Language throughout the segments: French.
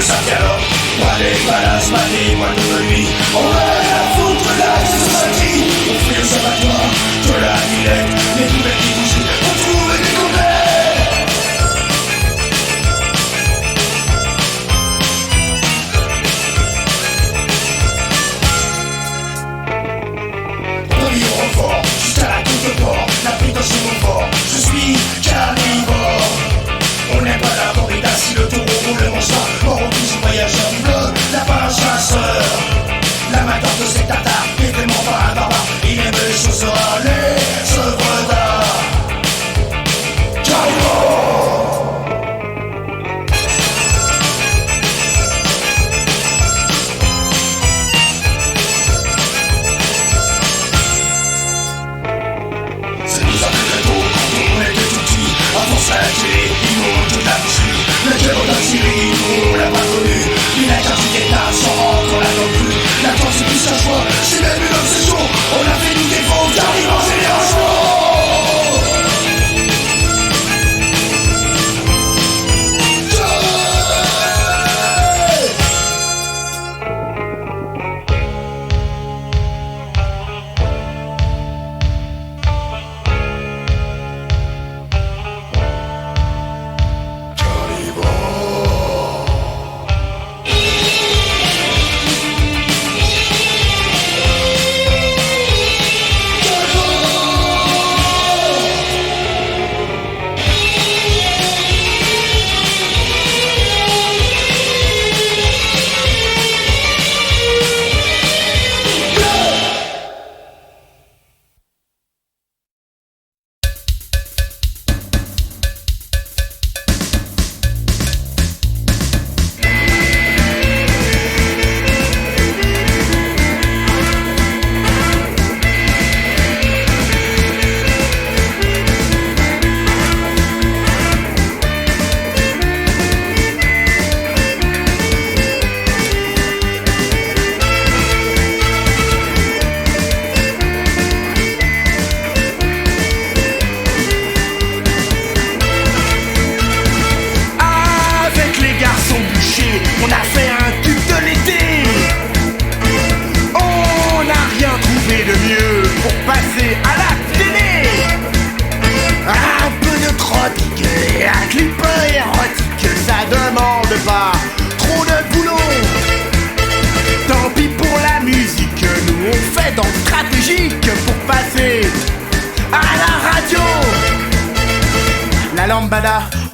Saint-Calo, pas les palaces, pas les boîtes de nuit. On va la foutre là, c'est society. On fait l'observatoire de la Villette, les nouvelles qui bougent, on trouve des complets. Dans le renfort, jusqu'à la coupe de port, la pétanche est mon fort, je suis carnivore. On n'est pas la corrida si le taureau roule le manche pas. Mort au toujours voyageur du bleu, la part chasseur. L'amateur de cette tata est vraiment pas un barbare. Il aime les choses les œuvres d'art. C'est nous un peu très tôt quand on était tout petit. Avant ça la télé, ils montent toute la boucherie. Le cœur d'un Syrie, on l'a pas connu. Il a qu'un petit état sans rendre, on l'a non plus. La France c'est plus un choix, c'est même une obsession. On a fait nous des faux, j'arrive en génération.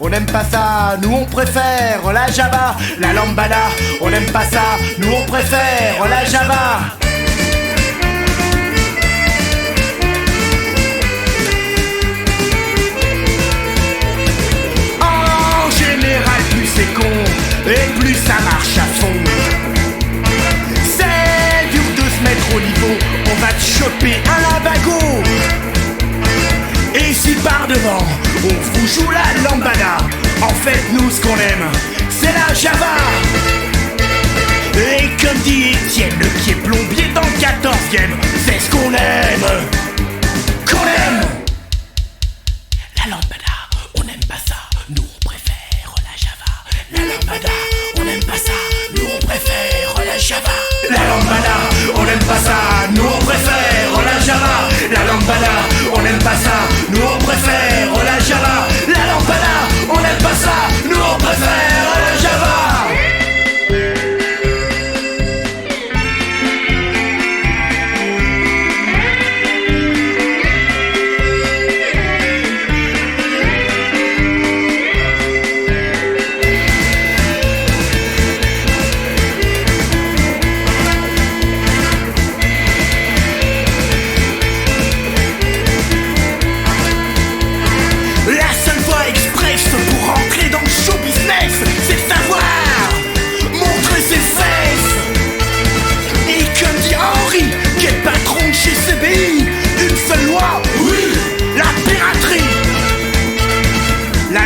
On n'aime pas ça, nous on préfère la Java. La lambada, on n'aime pas ça, nous on préfère la Java. En général, plus c'est con, et plus ça marche à fond. C'est dur de se mettre au niveau, on va te choper un lavago. Et si par devant, on vous joue la lambada, en fait nous ce qu'on aime, c'est la Java. Et comme dit Étienne, le pied plombier dans le 14e, c'est ce qu'on aime, qu'on aime. La lambada, on n'aime pas ça, nous on préfère la Java. La lambada, on n'aime pas ça, nous on préfère la Java. La lambada, on n'aime pas ça, nous on préfère la Java. La lambada, on n'aime pas ça, nous on préfère la Java. La lambada, on n'aime pas ça, nous on préfère la Java.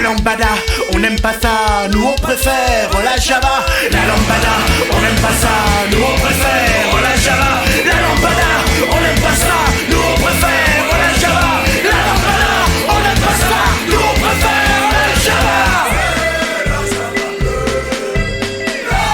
lambada, on n'aime pas ça, nous on préfère la Java. La lambada, on n'aime pas ça, nous on préfère la Java. La lambada, on n'aime pas ça, nous on préfère la Java. La lambada, on n'aime pas ça, nous on préfère la Java. La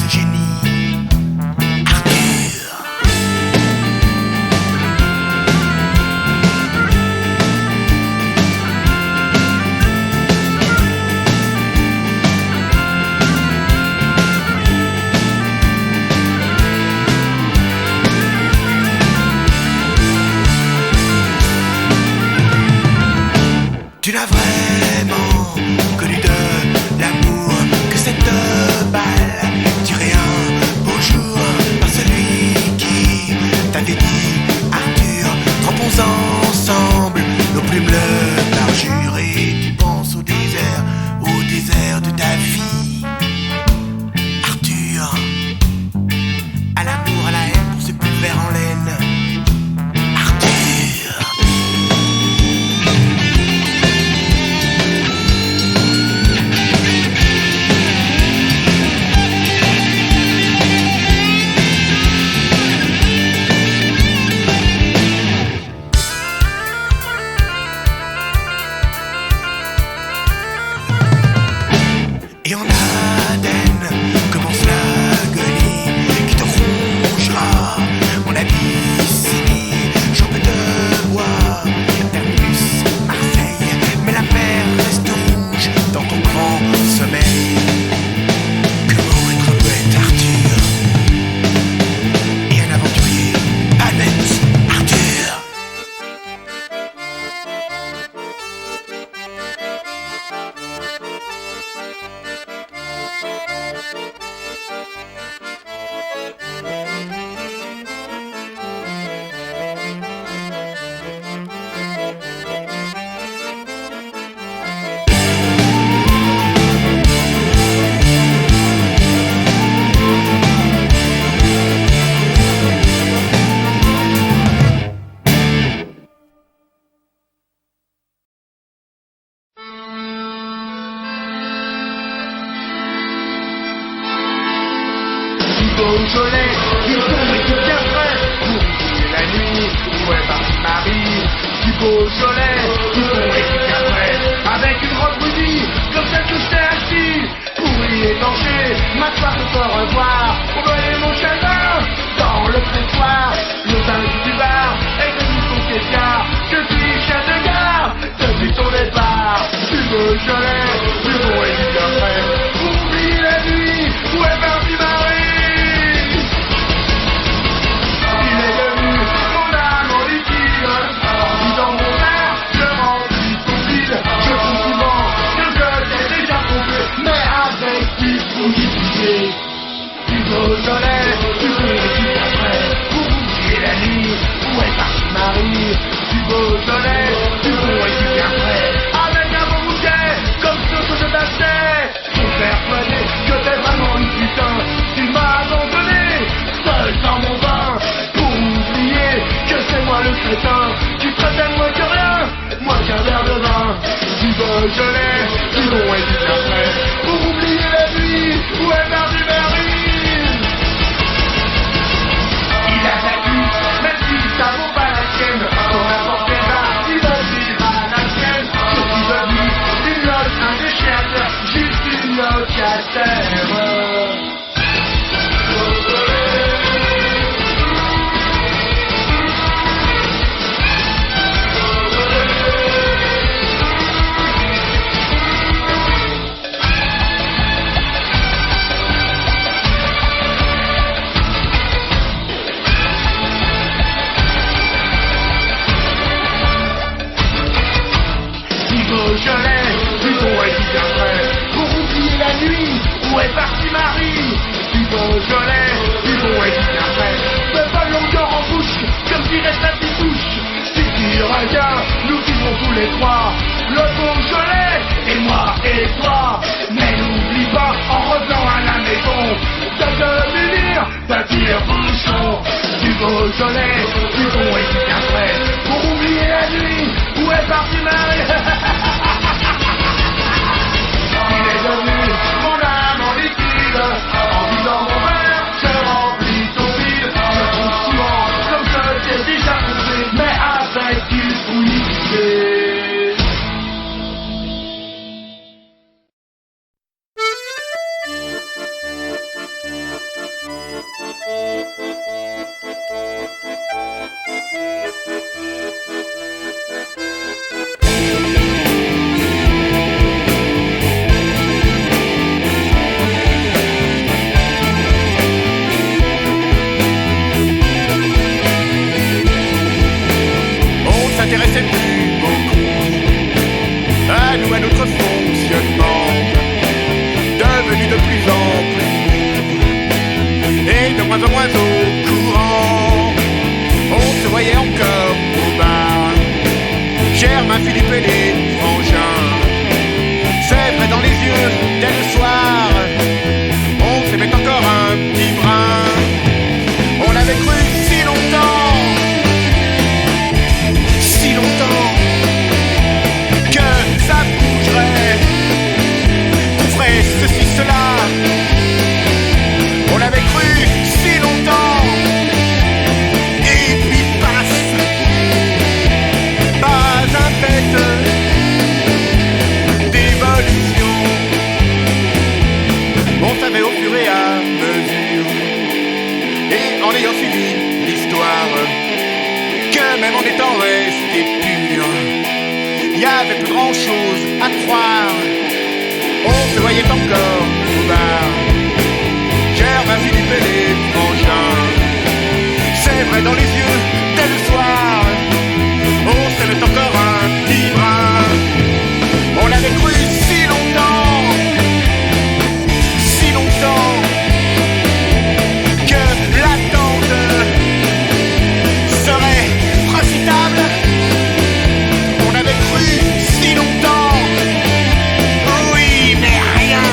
ce génie, Arthur. Tu l'as vraiment connu de l'amour, que cette balle durait un beau jour par celui qui t'avait dit Arthur, trempons ensemble nos plumes le parjure et tu penses au désert de ta vie, Arthur, à l'amour, à la haine pour ce coup de verre en laine, Arthur. Et en Aden commence l'agonie qui te rongera. Mon Abyssinie, champ de bois, Terminus, Marseille, mais la mer reste rouge dans ton grand sommeil. Comment être un poète, Arthur, et un aventurier, Annette, Arthur. Beaujolais, du bon et du bien frais, pour oublier la nuit, où est partie Marie. Du Beaujolais, du bon et du bien frais, avec une robe rougie, comme celle que je t'ai acquis. Pour y étancher, ma soif de te revoir, pour voler mon chagrin, dans le prétoire. Le vin du bar, et que du son questionnaire, je suis chef de gare, depuis ton départ. Du Beaujolais, du bon et du bien frais, pour oublier la nuit, où est partie Marie. Beaujolais, du bon et du bien frais, pour oublier la nuit, où est partie Marie. Du Beaujolais, du bon et du bien frais, avec un beau bouquet, comme ceux que je t'achetais. Pour persuader que t'es vraiment une putain, tu m'as abandonné, seul dans mon bain. Pour oublier que c'est moi le crétin, tu traites moins que rien, moins qu'un verre de vin. Du Beaujolais, du bon et du bien frais, pour oublier la nuit, où est partie Marie. Il a vaincu, même si ça vaut pas la sienne. Pour n'importe quel bar, il va vivre à la sienne. Je suis devenu une loge indéchiable, juste une locataire. Beaujolais, du bon et du bien frais, pour oublier la nuit, où est partie Marie. Du Beaujolais, du bon et du bien frais, de bonne longueur en bouche, comme dirait sa petite touche. Si tu reviens, nous vivrons tous les trois, le Beaujolais, et moi et toi. Mais n'oublie pas, en revenant à la maison, de te munir d'un tire-bouchon. Du Beaujolais, du bon et du bien frais, pour oublier la nuit, où est partie Marie. Il est devenu mon âme en liquide, en vidant mon verre, je remplis ton vide. Je trouve souvent, comme je t'ai déjà prouvé, mais avec une fouillée. S'intéressait plus beaucoup à nous, à notre fonctionnement, devenu de plus en plus mou et de moins en moins au courant. On se voyait encore au bar, Germain, Philippe et les frangins. C'est vrai, dans les yeux dès le soir, on s'aimait encore un petit brin. On avait cru si longtemps que ça bougerait, qu'on ferait ceci, cela. On l'avait cru si longtemps, et puis passe, pas un bête d'évolution. On savait au fur et à mesure, et en ayant suivi l'histoire, que même en étant resté pur, il y avait plus grand chose à croire. On se voyait encore au bar, Germain, Philippe et les frangins. C'est vrai, dans les yeux dès le soir, on s'aimait encore un petit brin. On l'avait cru si longtemps, que l'attente serait profitable. On avait cru si longtemps, oui, mais rien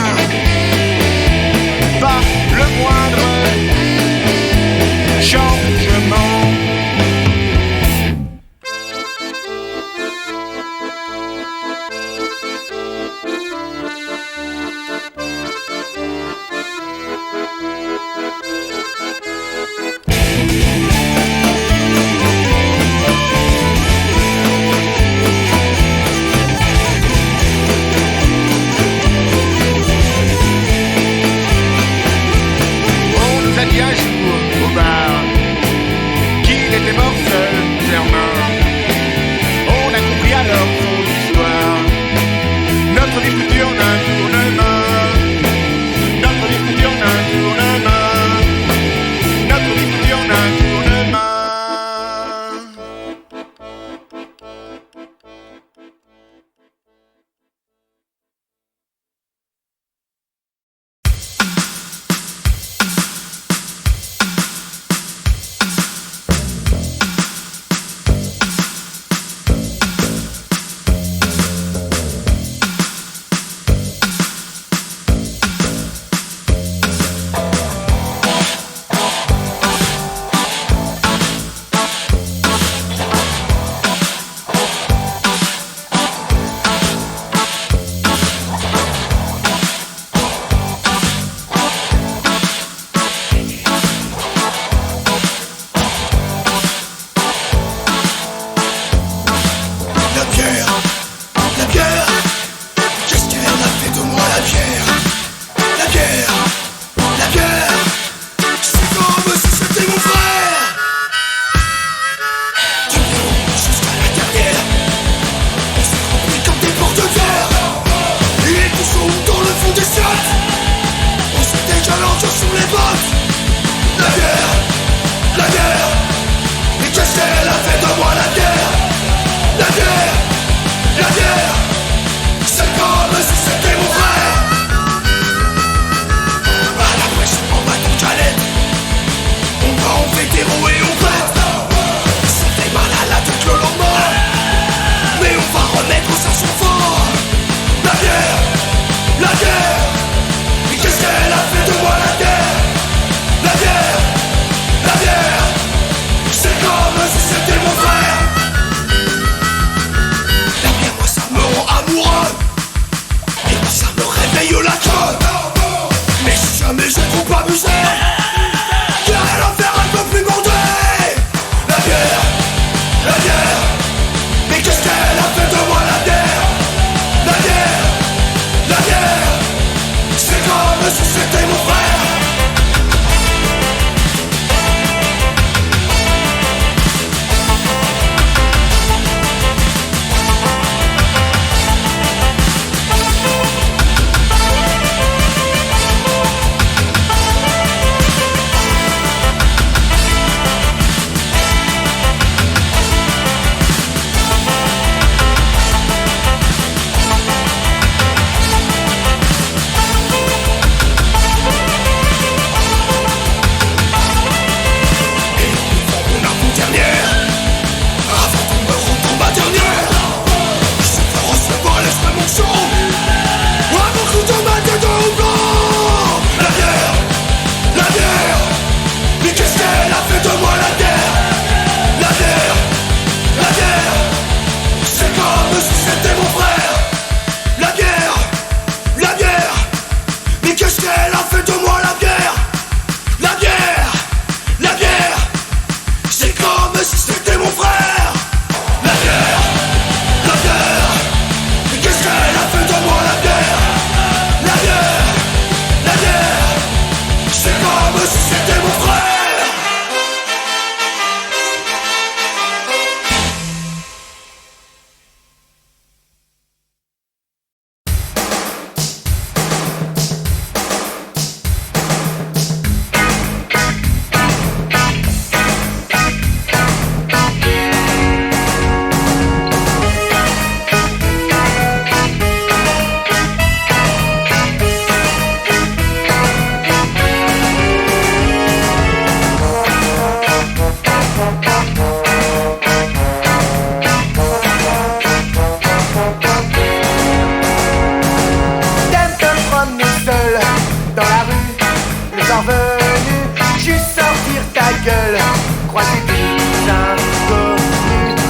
soir venu, juste sortir ta gueule, croiser des inconnus.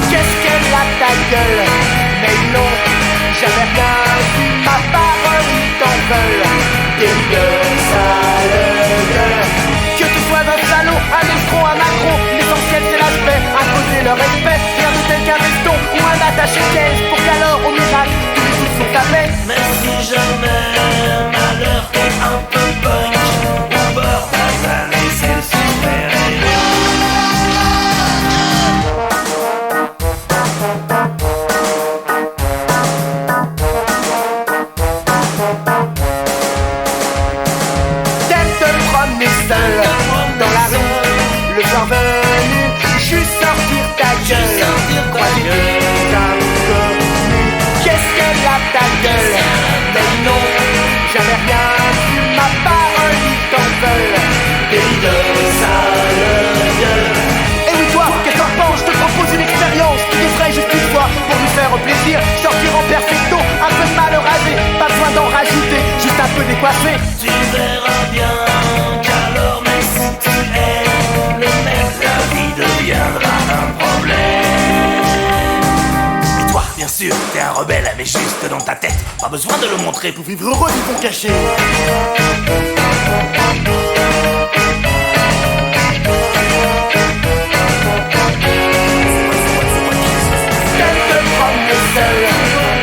Qu'est-ce qu'elle a ta gueule? Mais non, j'avais rien vu, ma parole t'en veulent. Des gueules, sale gueule. Que tu sois un salaud, un escroc, un macron, l'essentiel c'est l'aspect, imposer le respect. Rien de tel qu'un veston ou un attaché-caisse, pour qu'alors au miracle, tous les coups sont tapés. Mais si jamais malheur t'es un peu punk, au bord d'un c'est le super-héros. T'aimes te promener seul dans la rue, le soir venu, juste sortir ta gueule, croiser des inconnus. Qu'est-ce qu'elle a ta gueule? Mais non, j'avais rien vu, ma parole t'en veulent. Des gueules, sale gueule. Et oui toi, qu'est-ce que t'en penses? Je te propose une expérience qui devrait juste une fois pour nous faire plaisir. Sortir en perfecto, un peu de mal rasé, pas besoin d'en rajouter, juste un peu décoiffé. Tu verras bien qu'alors, mais si tu es le mec, la vie deviendra un problème. Et toi, bien sûr, t'es un rebelle, mais juste dans ta tête. Pas besoin de le montrer pour vivre heureux du fond caché. T'aimes te promener seul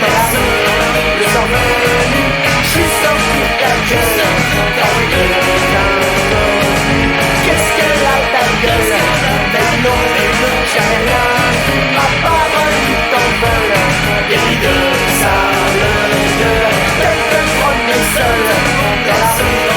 dans la rue, le soir venu, juste sortir ta gueule, croiser des inconnus. Qu'est-ce qu'elle a ta gueule? Mais non, j'avais rien vu, ma parole t'en veulent. Des gueules, sale gueule. T'aimes te promener seul dans la rue,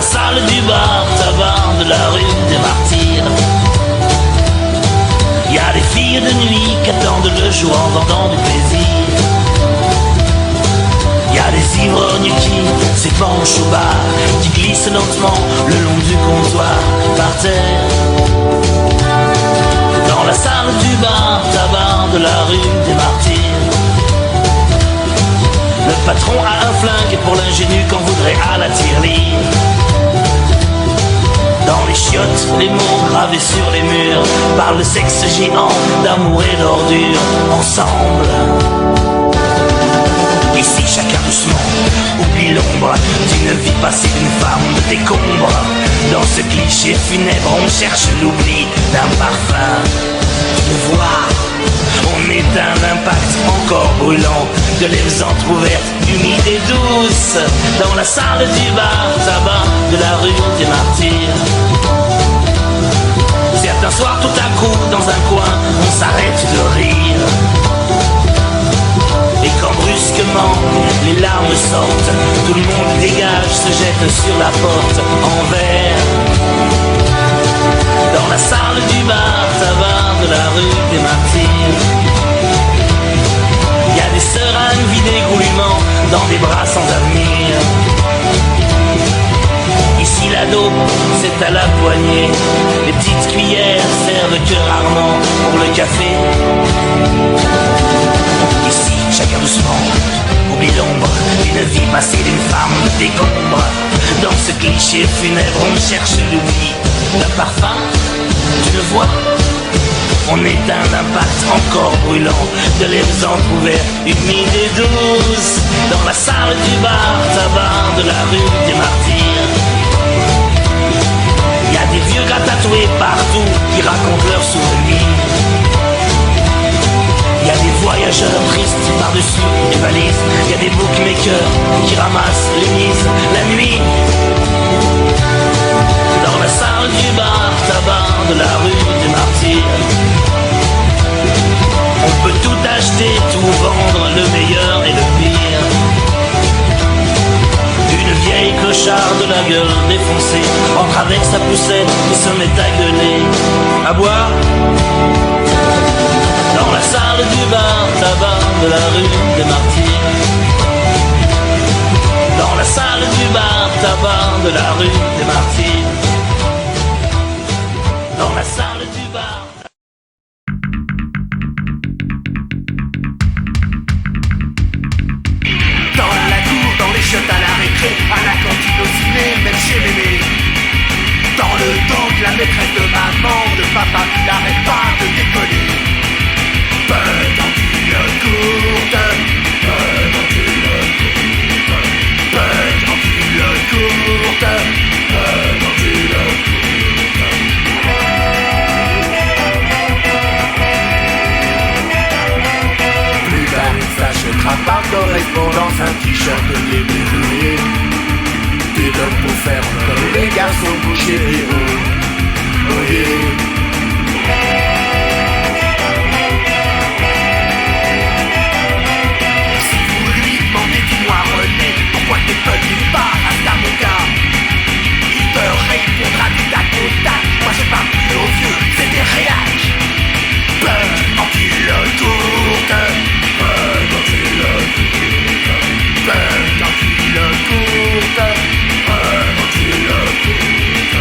la salle du bar tabac de la rue des Martyrs. Y a des filles de nuit qui attendent le jour en vendant du plaisir. Y a des ivrognes qui s'épanchent au bar, qui glissent lentement le long du comptoir par terre. Dans la salle du bar tabac de la rue des Martyrs, le patron a un flingue pour l'ingénu qu'on voudrait à la tirelire. Dans les chiottes, les mots gravés sur les murs parlent de sexe géant, d'amour et d'ordure ensemble. Ici chacun doucement oublie l'ombre d'une vie passée d'une femme de décombre. Dans ce cliché funèbre on cherche l'oubli d'un parfum, d'une voix. On éteint l'impact encore brûlant de lèvres entr'ouvertes, humides et douces. Dans la salle du bar tabac de la rue des Martyrs. Certains soirs tout à coup dans un coin on s'arrête de rire. Et quand brusquement les larmes sortent, tout le monde dégage, se jette sur la porte en verre. Dans la salle du bar tabac de la rue des Martyrs, y a des seringues vidées goulûment dans des bras sans avenir. Ici la dope, c'est à la poignée, les petites cuillères servent que rarement pour le café. Ici, chacun doucement oublie l'ombre d'une vie passée d'une femme de décombre. Dans ce cliché funèbre, on cherche l'oubli d'un parfum, d'une voix. On éteint l'impact encore brûlant de lèvres entr'ouvertes, humides et douces. Dans la salle du bar tabac de la rue des Martyrs, y a des vieux gars tatoués partout qui racontent leurs souvenirs. Y a des voyageurs tristes par-dessus les valises. Y a des bookmakers qui ramassent les mises la nuit. Dans la salle du bar tabac de la rue des Martyrs, on peut tout acheter, tout vendre, le meilleur et le pire. Une vieille clocharde de la gueule défoncée entre avec sa poussette et se met à gueuler. À boire dans la salle du bar tabac de la rue des Martyrs. Dans la salle du bar tabac de la rue des Martyrs. Dans la salle du bar. Dans la cour, dans les chiottes à la récré, à la cantine au ciné, même chez mémé. Dans le dos de la maîtresse de maman, de papa qui n'arrête pas de déconner. Petite courte, plus tard il s'achètera par correspondance un t-shirt déboulé, des dons pour faire comme les garçons bouchés héros. Oh yeah. Pourquoi t'es venu pas à Stamoka? Il te répondra du tac au tac. Moi j'ai pas plus aux vieux, c'est des réacs. Punk en culotte courte, punk en culotte courte, punk en culotte courte, punk en culotte courte.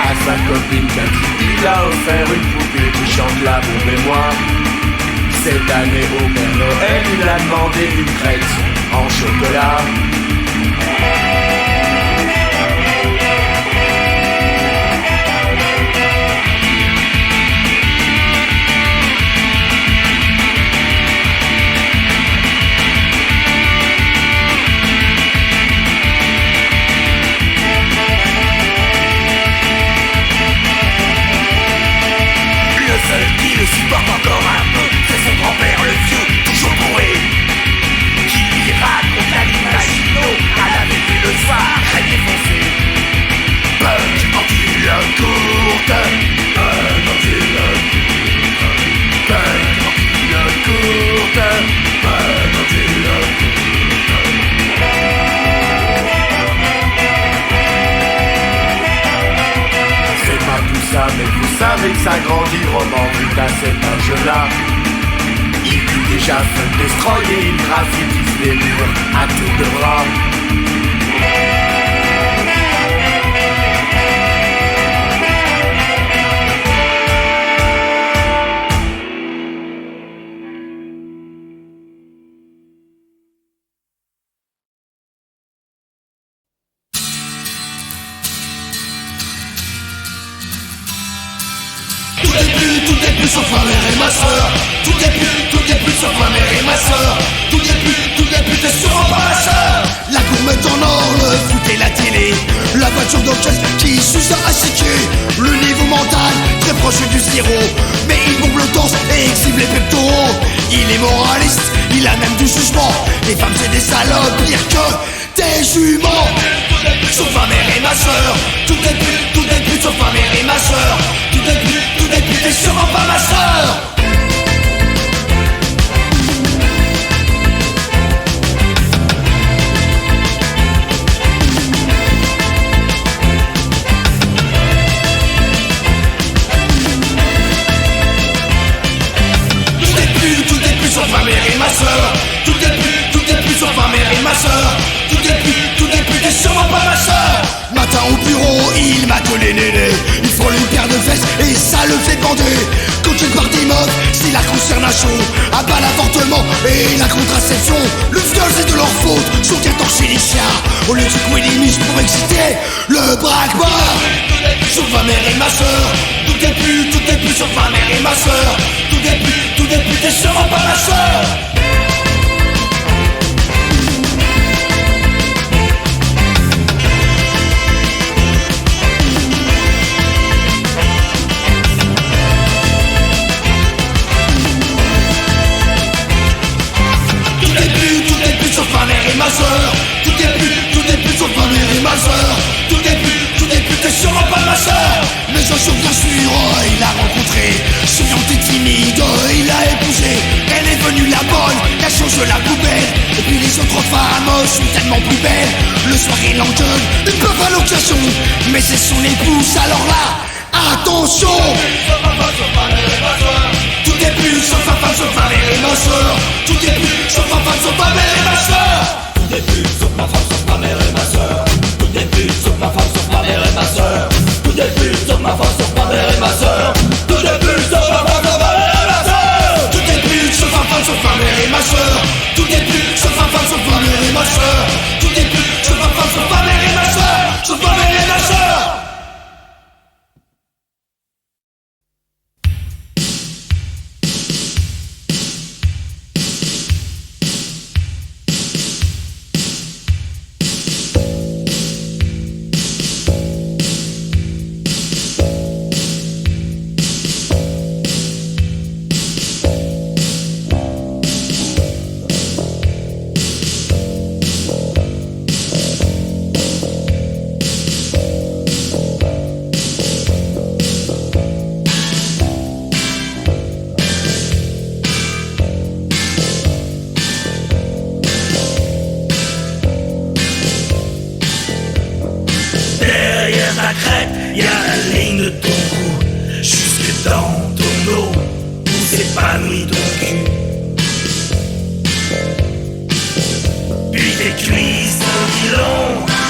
À sa copine Cathy, il a offert une poupée qui chante la bombe et moi. Cette année au Père Noël, il a demandé une crête en chocolat. Le seul qui le supporte encore un peu, c'est son grand-père le vieux, toujours bourré, qui lui raconte la ligne à Gino, à la vécu là. Il dit déjà se destroyer, il graffitise les murs à tour de bras. Tout est plus sauf ma mère et ma soeur. Tout est plus sauf ma mère et ma soeur. Tout est plus, t'es sûrement pas ma soeur. La gourmette en or, le foot et la télé. La voiture d'orchestre qui s'use à assiquer. Le niveau mental très proche du zéro. Mais il bombe le torse et exhibe les pectoraux. Il est moraliste, il a même du jugement. Les femmes c'est des salopes, pire que des juments. Sauf ma mère et ma soeur. Tout est plus sauf ma mère et ma soeur. Tout est plus, t'es sûrement pas ma soeur. Tout est plus sauf ma mère et ma soeur. Tout est plus sauf ma mère et ma soeur. Tout est plus, t'es sûrement pas ma soeur. Matin au bureau, il m'a collé néné. Il frôle une paire de fesses et ça le fait bander. Quand une partie mode, c'est la consternation. À bas l'avortement et la contraception. Le viol c'est de leur faute, son 14 chez les chiens. Au lieu de secouer les miches pour exciter le braque-bar. Sauf ma mère et ma soeur. Tout est plus sauf ma mère et ma soeur. Tout est plus, t'es sûrement pas ma soeur. Tout est plus sauf ma mère et ma soeur. Tout est plus sauf ma mère et ma soeur. Tout est plus, t'es sûrement pas ma soeur. Mais un jour bien sûr, il a rencontré. Souriante et timide, il a épousé. Elle est venue la bonne, la change la poubelle. Et puis les autres femmes sont tellement plus belles. Le soir il engueule, une peu à l'occasion. Mais c'est son épouse, alors là, attention. Tout est plus sauf ma femme, sauf ma mère et ma soeur. Tout est plus sauf ma femme, sauf ma mère et ma soeur. Tout est plus sauf ma femme, sauf ma mère et ma soeur. Tout est plus sauf ma femme, sauf ma mère et ma soeur. Tout est plus sauf ma femme, sauf ma mère et ma soeur. Tout est plus sauf ma femme, sauf ma mère et ma soeur. Tout est plus sauf ma femme, sauf ma mère et ma soeur. Tout est plus sauf ma femme, sauf ma mère et ma soeur. Tout est plus sauf ma femme, sauf ma mère et ma soeur. Sauf ma mère et ma soeur. Y a la ligne de ton cou, jusque dans ton dos, où s'épanouit ton cul. Puis tes cuisses en nylon,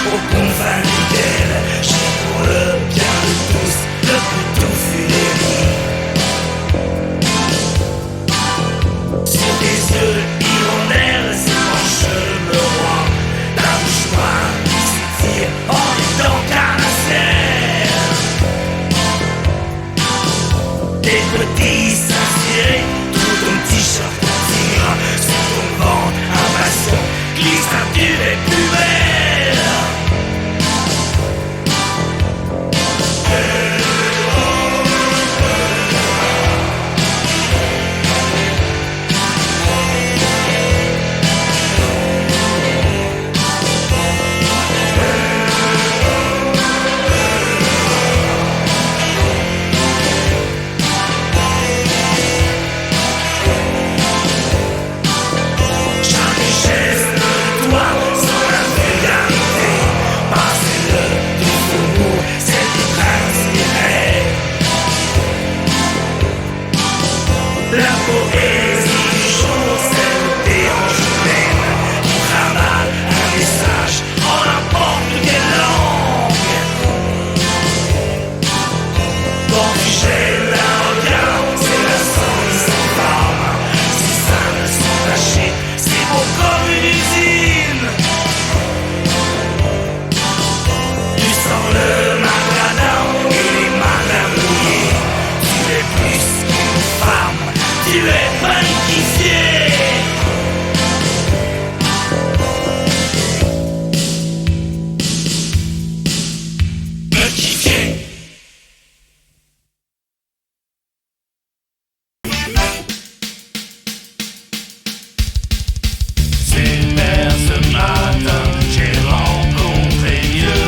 aux confins duquel j'ai pour le bien de tous, le couteau funéraire. Sur tes yeux hirondelles s'épanche le roi, ta bouche noire qui s'étire en étant caracère. Tes petits seins serrés, tout ton t-shirt tire sur ton ventre impatient, glisse à tu les plus belles. matin, j'ai rencontré Dieu.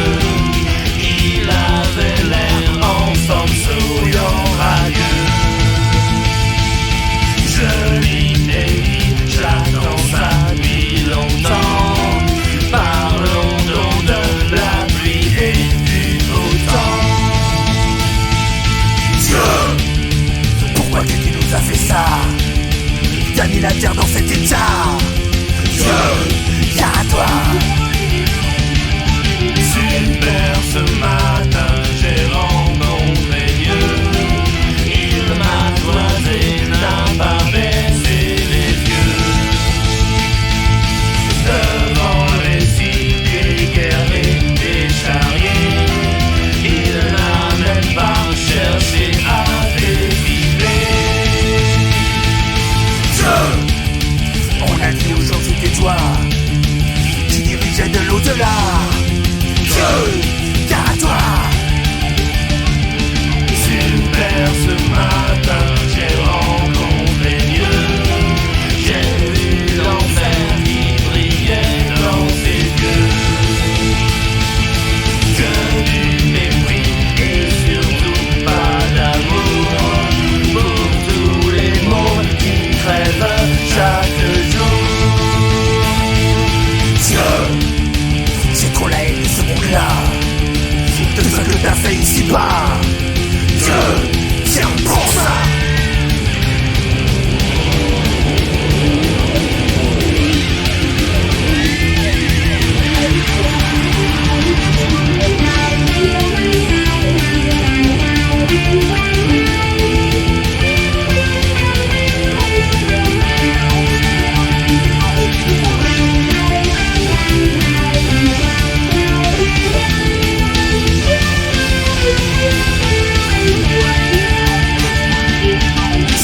Il avait l'air en forme, souriant, radieux. Je l'ai dit, j'attends ça depuis longtemps. Parlons donc de la pluie et du beau temps. Dieu, pourquoi tu nous as fait ça? T'as mis la terre dans cet état. Dieu, y'a à toi. Super, ce matin j'ai rencontré Dieu. Il m'a toisé, n'a pas baissé les yeux. Devant les cibles, des guerres et des charriers, il n'a même pas cherché à défiler. On a dit aux gens c'était toi qui dirigeais de l'au-delà. Dieu, y'a à toi. Super, ce matin j'ai rencontré Dieu. J'ai vu l'enfer qui brillait dans ses yeux. Que du mépris et surtout pas d'amour pour tous les mondes qui crèvent chaque jour. Dieu, c'est qu'on la haine ce monde-là, de ce que t'as fait ici-bas. Dieu, tiens pour ça.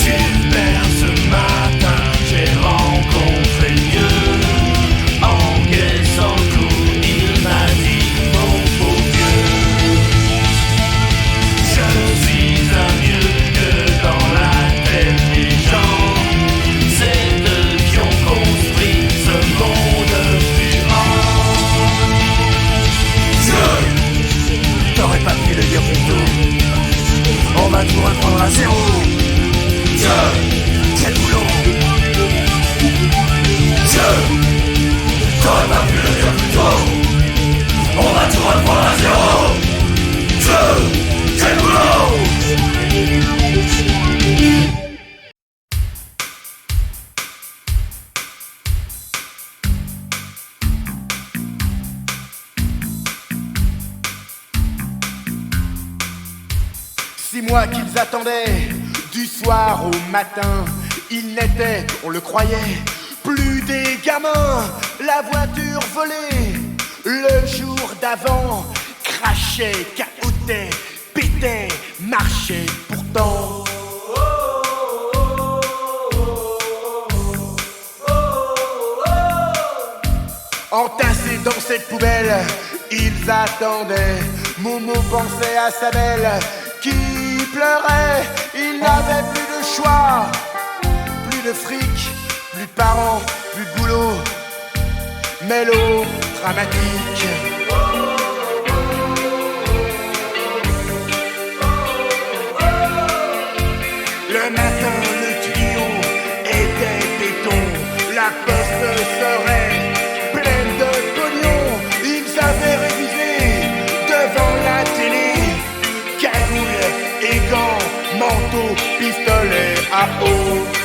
Super, ce matin j'ai rencontré Dieu. Encaissant tout, il m'a dit mon beau Dieu. Je suis un Dieu que dans la tête des gens. C'est eux qui ont construit ce monde puant. Dieu, t'aurais pas pu le dire plus tôt. On va tout reprendre à zéro. Dieu, quel boulot. Dieu, t'aurais pas pu le dire plus tôt. On va tout reprendre à zéro. Dieu, quel boulot. Six mois qu'ils attendaient, du soir au matin, ils n'étaient, on le croyait, plus des gamins. La voiture volée, le jour d'avant, crachait, cahotait, pétait, marchait pourtant. Entassés dans cette poubelle, ils attendaient. Momo pensait à sa belle qui pleurait. Il n'avait plus de choix, plus de fric, plus de parents, plus de boulot. Mélo dramatique. Le matin, le tuyau était béton. La poste serait pleine de pognon. Ils avaient révisé devant la télé. Cagoule et gants, manteau, pistolet à eau.